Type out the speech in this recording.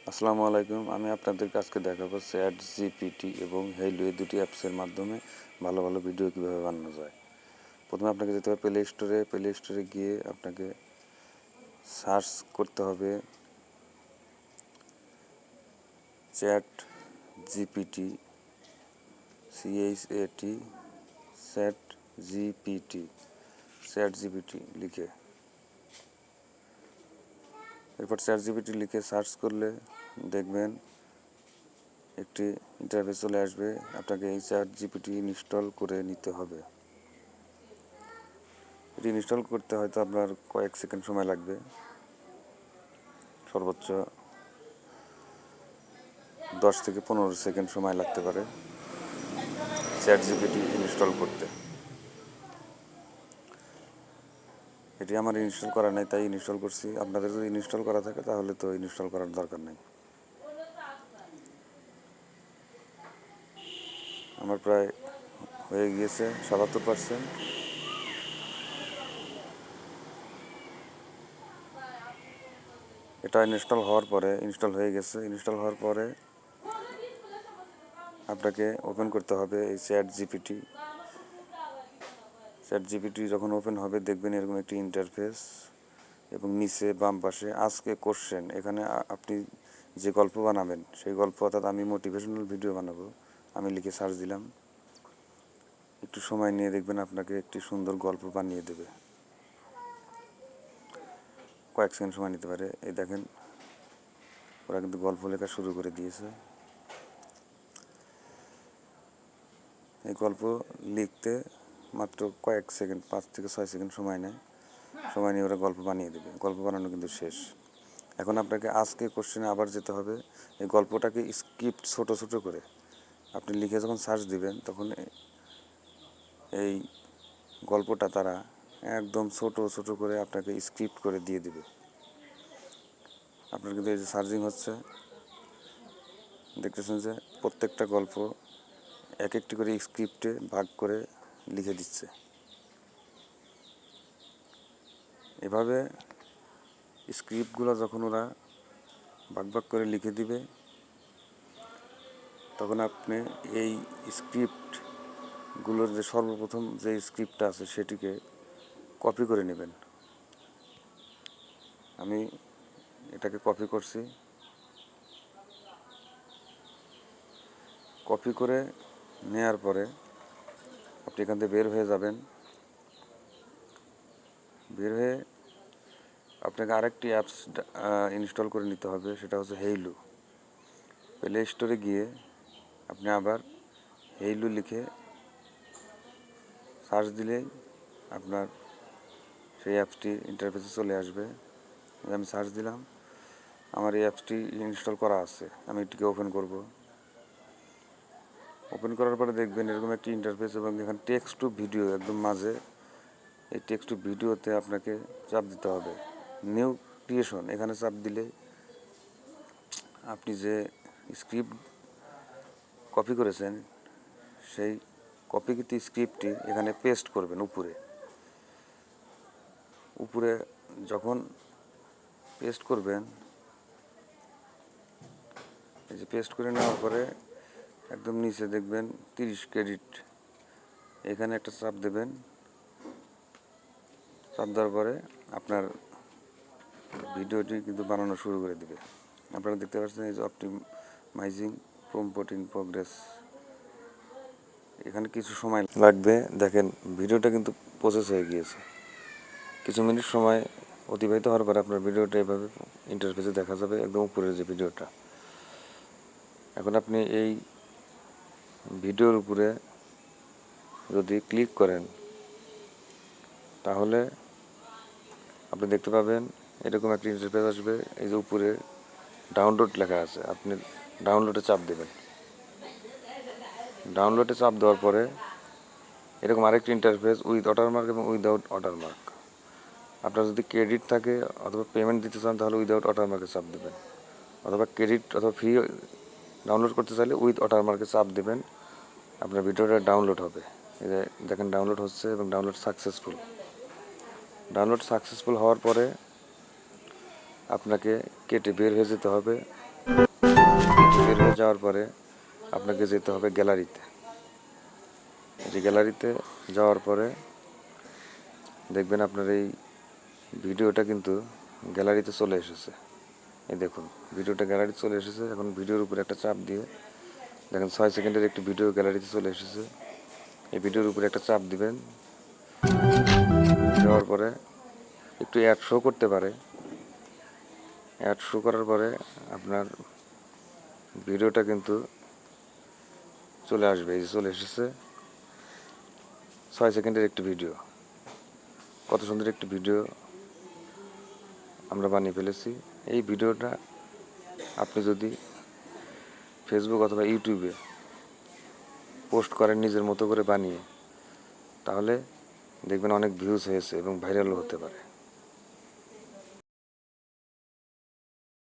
আসসালামু আলাইকুম। আমি আপনাদেরকে আজকে দেখাবো চ্যাট জিপিটি এবং হেইলো এই দুটি অ্যাপসের মাধ্যমে ভালো ভালো ভিডিও কীভাবে বানানো যায়। প্রথমে আপনাকে যেতে হবে প্লে স্টোরে গিয়ে আপনাকে সার্চ করতে হবে chat GPT CHAT chat GPT লিখে, এরপর চ্যাট জিপিটি লিখে সার্চ করলে দেখবেন একটি ইন্টারফেস চলে আসবে। আপনাকে এই চ্যাট জিপিটি ইনস্টল করে নিতে হবে। এটি ইনস্টল করতে হয়তো আপনার কয়েক সেকেন্ড সময় লাগবে, সর্বোচ্চ 10 থেকে 15 সেকেন্ড সময় লাগতে পারে চ্যাট জিপিটি ইনস্টল করতে। এটি আমার ইনস্টল করা নেই, তাই ইনস্টল করছি। আপনাদের যদি ইনস্টল করা থাকে তাহলে তো ইনস্টল করার দরকার নেই। আমার প্রায় হয়ে গিয়েছে 77%। এটা ইনস্টল হয়ে গেছে। ইনস্টল হওয়ার পরে আপনাকে ওপেন করতে হবে এই চ্যাট জিপিটি। যখন ওপেন হবে দেখবেন এরকম একটি ইন্টারফেস এবং নিচে বাম পাশে আজকে কোশ্চেন। এখানে আপনি যে গল্প বানাবেন সেই গল্প, অর্থাৎ আমি মোটিভেশনাল ভিডিও বানাবো, আমি লিখে সার্চ দিলাম। একটু সময় নিয়ে দেখবেন আপনাকে একটি সুন্দর গল্প বানিয়ে দেবে। কয়েক সেকেন্ড সময় নিতে পারে। এই দেখেন ওরা কিন্তু গল্প লেখা শুরু করে দিয়েছে। এই গল্প লিখতে মাত্র কয়েক সেকেন্ড, 5 থেকে 6 সেকেন্ড সময় নিয়ে ওরা গল্প বানিয়ে দেবে। গল্প বানানো কিন্তু শেষ। এখন আপনাকে আজকে কোশ্চেনে আবার যেতে হবে। এই গল্পটাকে স্ক্রিপ্ট ছোট ছোট করে আপনি লিখে যখন সার্চ দিবেন তখন এই গল্পটা তারা একদম ছোট ছোট করে আপনাকে স্ক্রিপ্ট করে দিয়ে দিবে। আপনার কিন্তু এই যে সার্চিং হচ্ছে, দেখতেছেন যে প্রত্যেকটা গল্প এক একটি করে স্ক্রিপ্টে ভাগ করে লিখে দিচ্ছে। এভাবে স্ক্রিপ্টগুলো যখন ওরা ভাগ ভাগ করে লিখে দিবে তখন আপনি এই স্ক্রিপ্টগুলোর যে সর্বপ্রথম যে স্ক্রিপ্টটা আছে সেটিকে কপি করে নেবেন। আমি এটাকে কপি করছি। কপি করে নেওয়ার পরে আপনি এখান থেকে বের হয়ে যাবেন। বের হয়ে আপনাকে আরেকটি অ্যাপস ইনস্টল করে নিতে হবে, সেটা হচ্ছে হেইলো। প্লে স্টোরে গিয়ে আপনি আবার হেইলো লিখে সার্চ দিলেই আপনার সেই অ্যাপসটি ইন্টারফেসে চলে আসবে। আমি সার্চ দিলাম, আমার এই অ্যাপসটি ইনস্টল করা আছে। আমি এটিকে ওপেন করব। ওপেন করার পরে দেখবেন এরকম একটি ইন্টারফেস এবং এখানে টেক্সট টু ভিডিও একদম মাঝে। এই টেক্সট টু ভিডিওতে আপনাকে চাপ দিতে হবে নিউ ক্রিয়েশন। এখানে চাপ দিলে আপনি যে স্ক্রিপ্ট কপি করেছেন সেই কপিকৃত স্ক্রিপ্টটি এখানে পেস্ট করবেন। উপরে যখন পেস্ট করবেন, এই যে পেস্ট করে নেওয়ার পরে একদম নিচে দেখবেন 30 ক্রেডিট, এখানে একটা চাপ দেবেন। চাপ দেওয়ার পরে আপনার ভিডিওটি কিন্তু বানানো শুরু করে দেবে। আপনারা দেখতে পাচ্ছেন এই যে অপটিমাইজিং প্রম্পট ইন প্রোগ্রেস। এখানে কিছু সময় লাগবে। দেখেন ভিডিওটা কিন্তু প্রসেস হয়ে গিয়েছে। কিছু মিনিট সময় অতিবাহিত হওয়ার পরে আপনার ভিডিওটা এভাবে ইন্টারফেসে দেখা যাবে, একদম উপরের যে ভিডিওটা। এখন আপনি এই ভিডিওর উপরে যদি ক্লিক করেন তাহলে আপনি দেখতে পাবেন এরকম একটা ইন্টারফেস আসবে। এই যে উপরে ডাউনলোড লেখা আছে, আপনি ডাউনলোডে চাপ দেবেন। ডাউনলোডে চাপ দেওয়ার পরে এরকম আরেকটি ইন্টারফেস উইথ ওয়াটারমার্ক এবং উইদাউট ওয়াটারমার্ক। আপনার যদি ক্রেডিট থাকে অথবা পেমেন্ট দিতে চান তাহলে উইদাউট ওয়াটারমার্কে চাপ দেবেন, অথবা ক্রেডিট অথবা ফ্রি ডাউনলোড করতে চাইলে উইথ ওয়াটারমার্কে চাপ দেবেন। আপনার ভিডিওটা ডাউনলোড হবে। এই যে দেখেন ডাউনলোড হচ্ছে এবং ডাউনলোড সাকসেসফুল হওয়ার পরে আপনাকে কেটে বের হয়ে যেতে হবে। বের হয়ে যাওয়ার পরে আপনাকে যেতে হবে গ্যালারিতে। এই যে গ্যালারিতে যাওয়ার পরে দেখবেন আপনার এই ভিডিওটা কিন্তু গ্যালারিতে চলে এসেছে। এই দেখুন ভিডিওটা গ্যালারিতে চলে এসেছে। এখন ভিডিওর উপরে একটা চাপ দিয়ে দেখেন 6 সেকেন্ডের একটি ভিডিও গ্যালারিতে চলে এসেছে। এই ভিডিওর উপরে একটা চাপ দিবেন, দেওয়ার পরে একটু অ্যাড শো করতে পারে। অ্যাড শো করার পরে আপনার ভিডিওটা কিন্তু চলে আসবে। এই যে চলে এসেছে 6 সেকেন্ডের একটি ভিডিও। কত সুন্দর একটি ভিডিও আমরা বানিয়ে ফেলেছি। এই ভিডিওটা আপনি যদি ফেসবুক অথবা ইউটিউবে পোস্ট করেন নিজের মতো করে বানিয়ে, তাহলে দেখবেন অনেক ভিউজ হয়েছে এবং ভাইরালও হতে পারে।